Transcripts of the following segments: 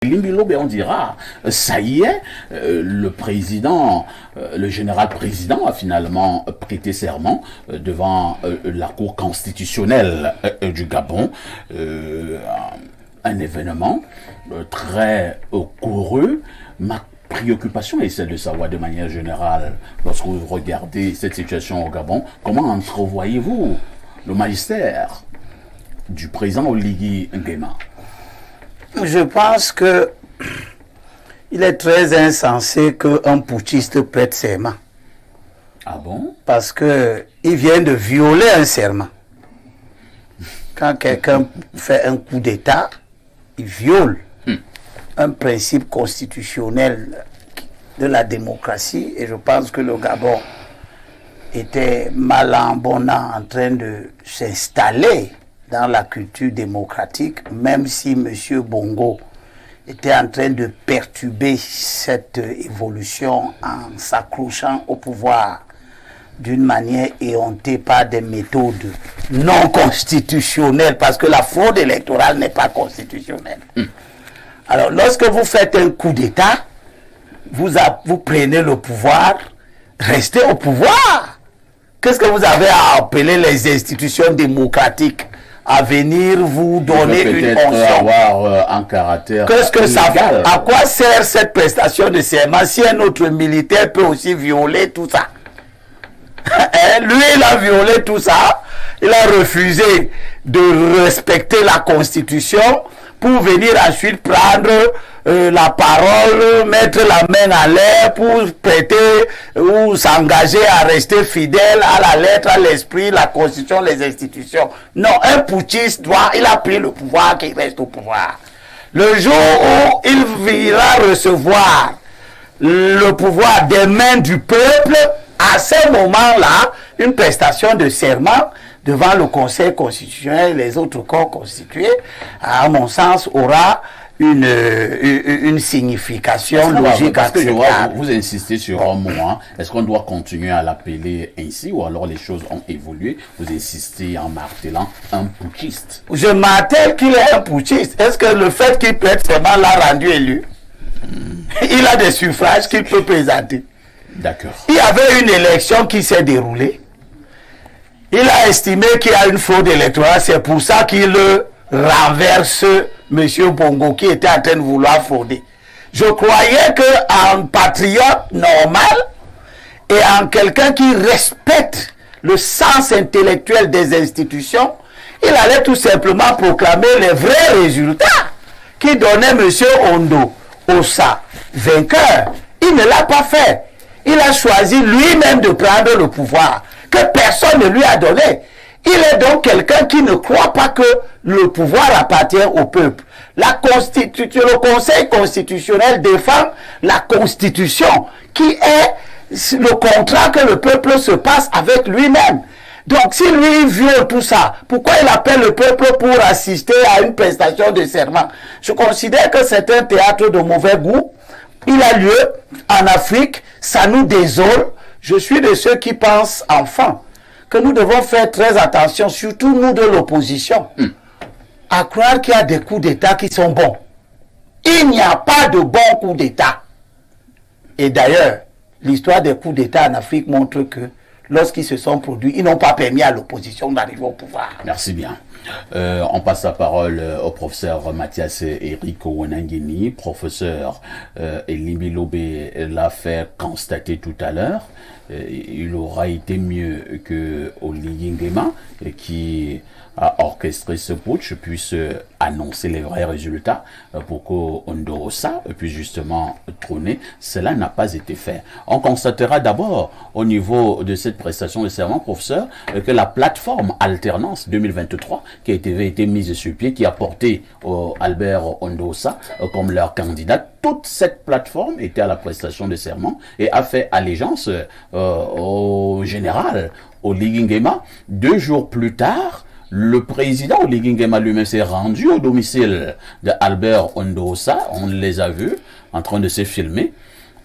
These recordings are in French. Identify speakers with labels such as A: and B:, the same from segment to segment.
A: Limbilobe, on dira, ça y est, le président, le général président a finalement prêté serment devant la Cour constitutionnelle du Gabon. Un événement très coureux. Ma préoccupation est celle de savoir de manière générale, lorsque vous regardez cette situation au Gabon, comment entrevoyez-vous le magistère du président Oligui Nguema?
B: Je pense que il est très insensé qu'un putschiste prête serment.
A: Ah bon?
B: Parce que il vient de violer un serment. Quand quelqu'un fait un coup d'État, il viole un principe constitutionnel de la démocratie. Et je pense que le Gabon était mal en bon en train de s'installer dans la culture démocratique, même si M. Bongo était en train de perturber cette évolution en s'accrochant au pouvoir d'une manière éhontée par des méthodes non constitutionnelles, parce que la fraude électorale n'est pas constitutionnelle. Alors, lorsque vous faites un coup d'État, vous prenez le pouvoir, restez au pouvoir. Qu'est-ce que vous avez à appeler les institutions démocratiques à venir vous donner une fonction?
A: Avoir un caractère.
B: Qu'est-ce que ça fait? À quoi sert cette prestation de serment si un autre militaire peut aussi violer tout ça? Lui, il a violé tout ça. Il a refusé de respecter la Constitution pour venir ensuite prendre la parole, mettre la main en l'air pour prêter ou s'engager à rester fidèle à la lettre, à l'esprit, la Constitution, les institutions. Non, un putschiste il a pris le pouvoir, qu'il reste au pouvoir. Le jour où il ira recevoir le pouvoir des mains du peuple, à ce moment-là, une prestation de serment devant le Conseil constitutionnel et les autres corps constitués, à mon sens, aura une signification logique.
A: Parce que je vois, vous insistez sur un mot. Est-ce qu'on doit continuer à l'appeler ainsi ou alors les choses ont évolué? Vous insistez en martelant un putschiste.
B: Je martèle qu'il est un putschiste. Est-ce que le fait qu'il prête serment l'a rendu élu? Il a des suffrages qu'il peut présenter.
A: D'accord.
B: Il y avait une élection qui s'est déroulée. Il a estimé qu'il y a une fraude électorale. C'est pour ça qu'il renverse M. Bongo qui était en train de vouloir frauder. Je croyais qu'en patriote normal et en quelqu'un qui respecte le sens intellectuel des institutions, il allait tout simplement proclamer les vrais résultats qui donnaient M. Ondo Ossa vainqueur. Il ne l'a pas fait. Il a choisi lui-même de prendre le pouvoir que personne ne lui a donné. Il est donc quelqu'un qui ne croit pas que le pouvoir appartient au peuple. Le Conseil constitutionnel défend la Constitution qui est le contrat que le peuple se passe avec lui-même. Donc si lui viole tout ça, pourquoi il appelle le peuple pour assister à une prestation de serment? Je considère que c'est un théâtre de mauvais goût. Il a lieu en Afrique, ça nous désole. Je suis de ceux qui pensent, enfin, que nous devons faire très attention, surtout nous de l'opposition, à croire qu'il y a des coups d'État qui sont bons. Il n'y a pas de bons coups d'État. Et d'ailleurs, l'histoire des coups d'État en Afrique montre que lorsqu'ils se sont produits, ils n'ont pas permis à l'opposition d'arriver au pouvoir.
A: Merci bien. On passe la parole au professeur Mathias Eric Ouanangeni. Professeur, Limbilobe l'a fait constater tout à l'heure. Il aura été mieux que Oligui Nguema qui a orchestré ce putsch puisse annoncer les vrais résultats pour qu'Ondo Ossa puisse justement trôner. Cela n'a pas été fait. On constatera d'abord au niveau de cette prestation de serment, professeur, que la plateforme Alternance 2023 qui a été mise sur pied, qui a porté Albert Ondo Ossa comme leur candidat, toute cette plateforme était à la prestation de serment et a fait allégeance au général Oligui Nguema. 2 jours plus tard, le président Oligui Nguema lui-même s'est rendu au domicile d'Albert Ondo Ossa. On les a vus en train de se filmer.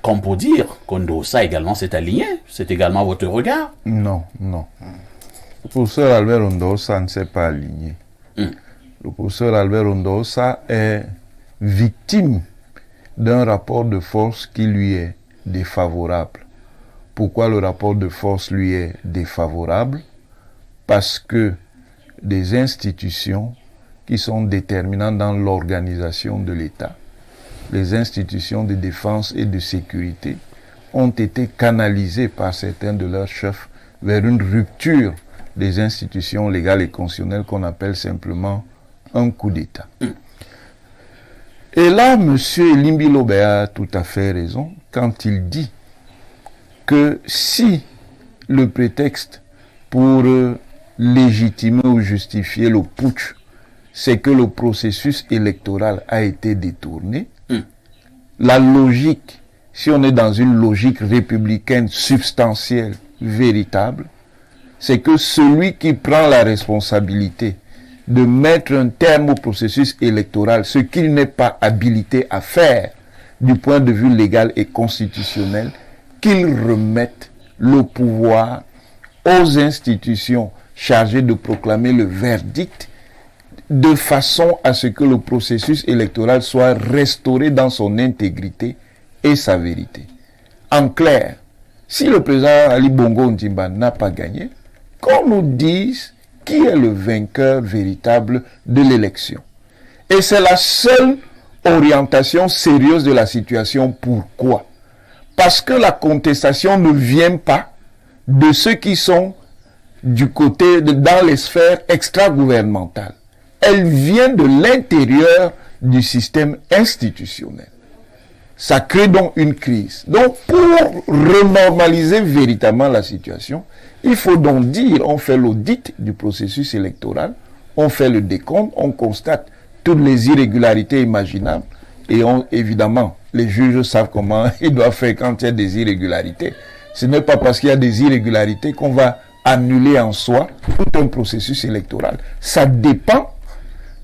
A: Comme pour dire qu'Ondo Ossa également s'est aligné. C'est également votre regard?
C: Non, non. Le professeur Albert Ondo Ossa ne s'est pas aligné. Le professeur Albert Ondo Ossa est victime d'un rapport de force qui lui est défavorable. Pourquoi le rapport de force lui est défavorable? Parce que des institutions qui sont déterminantes dans l'organisation de l'État, les institutions de défense et de sécurité, ont été canalisées par certains de leurs chefs vers une rupture des institutions légales et constitutionnelles qu'on appelle simplement un coup d'État. Et là, M. Elimbi Lobé a tout à fait raison quand il dit que si le prétexte pour légitimer ou justifier le putsch, c'est que le processus électoral a été détourné, la logique, si on est dans une logique républicaine substantielle, véritable, c'est que celui qui prend la responsabilité de mettre un terme au processus électoral, ce qu'il n'est pas habilité à faire du point de vue légal et constitutionnel, qu'il remette le pouvoir aux institutions chargées de proclamer le verdict de façon à ce que le processus électoral soit restauré dans son intégrité et sa vérité. En clair, si le président Ali Bongo Ondimba n'a pas gagné, qu'on nous dise qui est le vainqueur véritable de l'élection. Et c'est la seule orientation sérieuse de la situation. Pourquoi? Parce que la contestation ne vient pas de ceux qui sont du côté, dans les sphères extra-gouvernementales. Elle vient de l'intérieur du système institutionnel. Ça crée donc une crise. Donc, pour renormaliser véritablement la situation, il faut donc dire, on fait l'audit du processus électoral, on fait le décompte, on constate toutes les irrégularités imaginables, et évidemment, les juges savent comment ils doivent faire quand il y a des irrégularités. Ce n'est pas parce qu'il y a des irrégularités qu'on va annuler en soi tout un processus électoral. Ça dépend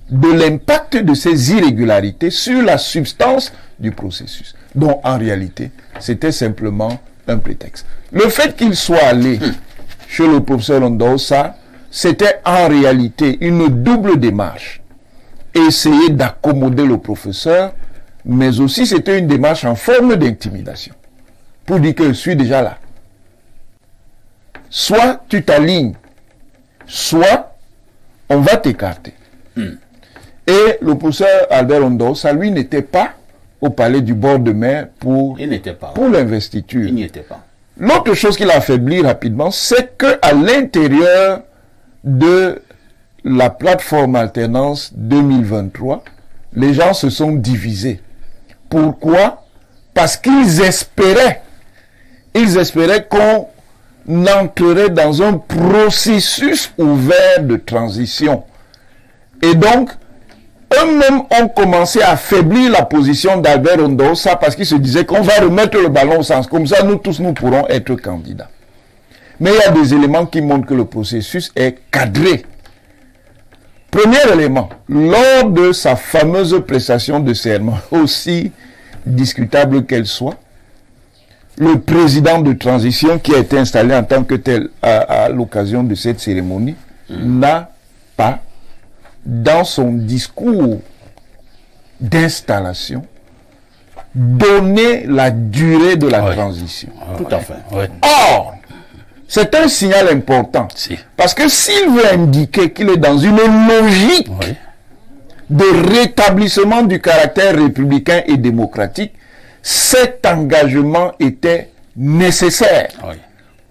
C: de l'impact de ces irrégularités sur la substance du processus. Donc, en réalité, c'était simplement un prétexte. Le fait qu'il soit allé chez le professeur Ondosa, c'était en réalité une double démarche. Essayer d'accommoder le professeur, mais aussi c'était une démarche en forme d'intimidation. Pour dire que je suis déjà là. Soit tu t'alignes, soit on va t'écarter. Et le professeur Albert Ondosa, lui, n'était pas au palais du bord de mer pour l'investiture.
A: Il n'y était pas.
C: L'autre chose qui l'a affaibli rapidement, c'est qu'à l'intérieur de la plateforme alternance 2023, les gens se sont divisés. Pourquoi? Parce qu'ils espéraient qu'on entrerait dans un processus ouvert de transition. Et donc, eux-mêmes ont commencé à affaiblir la position d'Albert Ondosa parce qu'ils se disaient qu'on va remettre le ballon au sens. Comme ça, nous tous, nous pourrons être candidats. Mais il y a des éléments qui montrent que le processus est cadré. Premier élément, lors de sa fameuse prestation de serment, aussi discutable qu'elle soit, le président de transition qui a été installé en tant que tel à l'occasion de cette cérémonie n'a pas, dans son discours d'installation, donné la durée de la transition.
A: Tout à fait.
C: Or, c'est un signal important.
A: Si.
C: Parce que s'il veut indiquer qu'il est dans une logique de rétablissement du caractère républicain et démocratique, cet engagement était nécessaire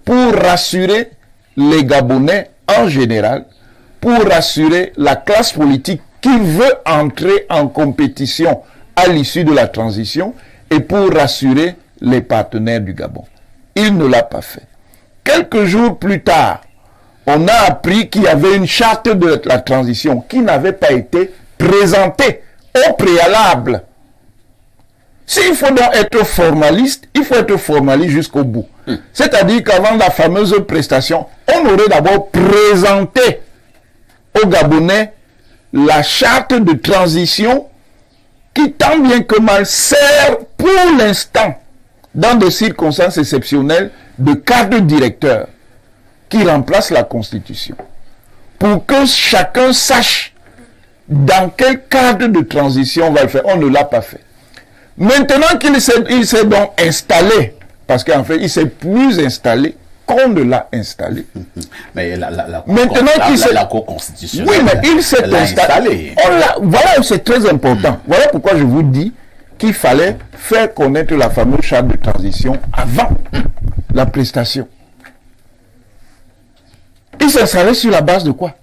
C: pour rassurer les Gabonais en général, pour rassurer la classe politique qui veut entrer en compétition à l'issue de la transition et pour rassurer les partenaires du Gabon. Il ne l'a pas fait. Quelques jours plus tard, on a appris qu'il y avait une charte de la transition qui n'avait pas été présentée au préalable. S'il faut donc être formaliste, il faut être formaliste jusqu'au bout. C'est-à-dire qu'avant la fameuse prestation, on aurait d'abord présenté aux Gabonais la charte de transition qui, tant bien que mal, sert pour l'instant, dans des circonstances exceptionnelles, de cadre directeur qui remplace la Constitution. Pour que chacun sache dans quel cadre de transition on va le faire. On ne l'a pas fait. Maintenant qu'il s'est donc installé, parce qu'en fait, il s'est plus installé qu'on ne l'a installé.
A: Mais la Cour constitutionnelle,
C: oui, mais il s'est installé. Voilà, c'est très important. Voilà pourquoi je vous dis qu'il fallait faire connaître la fameuse charte de transition avant la prestation. Il s'est installé sur la base de quoi?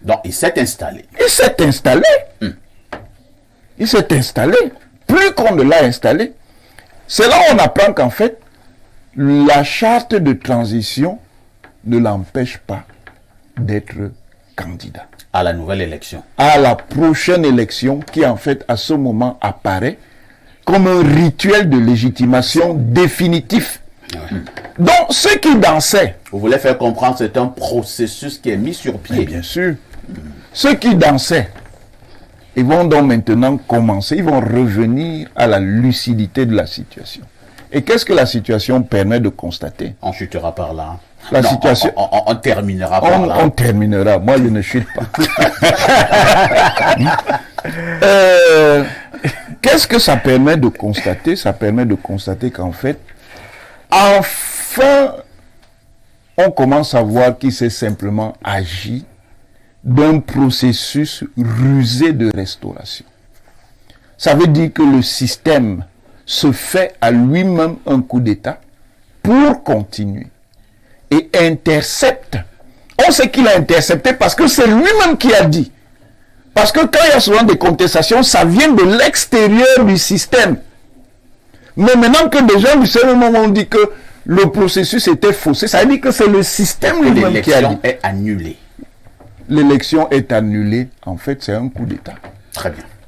A: Donc, il s'est installé.
C: Il s'est installé. Il s'est installé. Plus qu'on ne l'a installé. C'est là où on apprend qu'en fait, la charte de transition ne l'empêche pas d'être candidat.
A: À la nouvelle élection.
C: À la prochaine élection qui, en fait, à ce moment, apparaît comme un rituel de légitimation définitif. Ouais. Donc, ceux qui dansaient...
A: Vous voulez faire comprendre, c'est un processus qui est mis sur pied.
C: Mais bien sûr. Ceux qui dansaient, ils vont donc maintenant commencer, ils vont revenir à la lucidité de la situation. Et qu'est-ce que la situation permet de constater?
A: On chutera par là.
C: La situation...
A: On terminera par là.
C: On terminera. Moi, je ne chute pas. Qu'est-ce que ça permet de constater? Ça permet de constater qu'en fait, enfin, on commence à voir qu'il s'est simplement agi d'un processus rusé de restauration. Ça veut dire que le système se fait à lui-même un coup d'État pour continuer et intercepte. On sait qu'il a intercepté parce que c'est lui-même qui a dit. Parce que quand il y a souvent des contestations, ça vient de l'extérieur du système. Mais maintenant que des gens du système ont dit que le processus était faussé, ça veut dire que c'est le système lui-même qui a dit.
A: L'élection est annulée.
C: L'élection est annulée. En fait, c'est un coup d'État.
A: Très bien.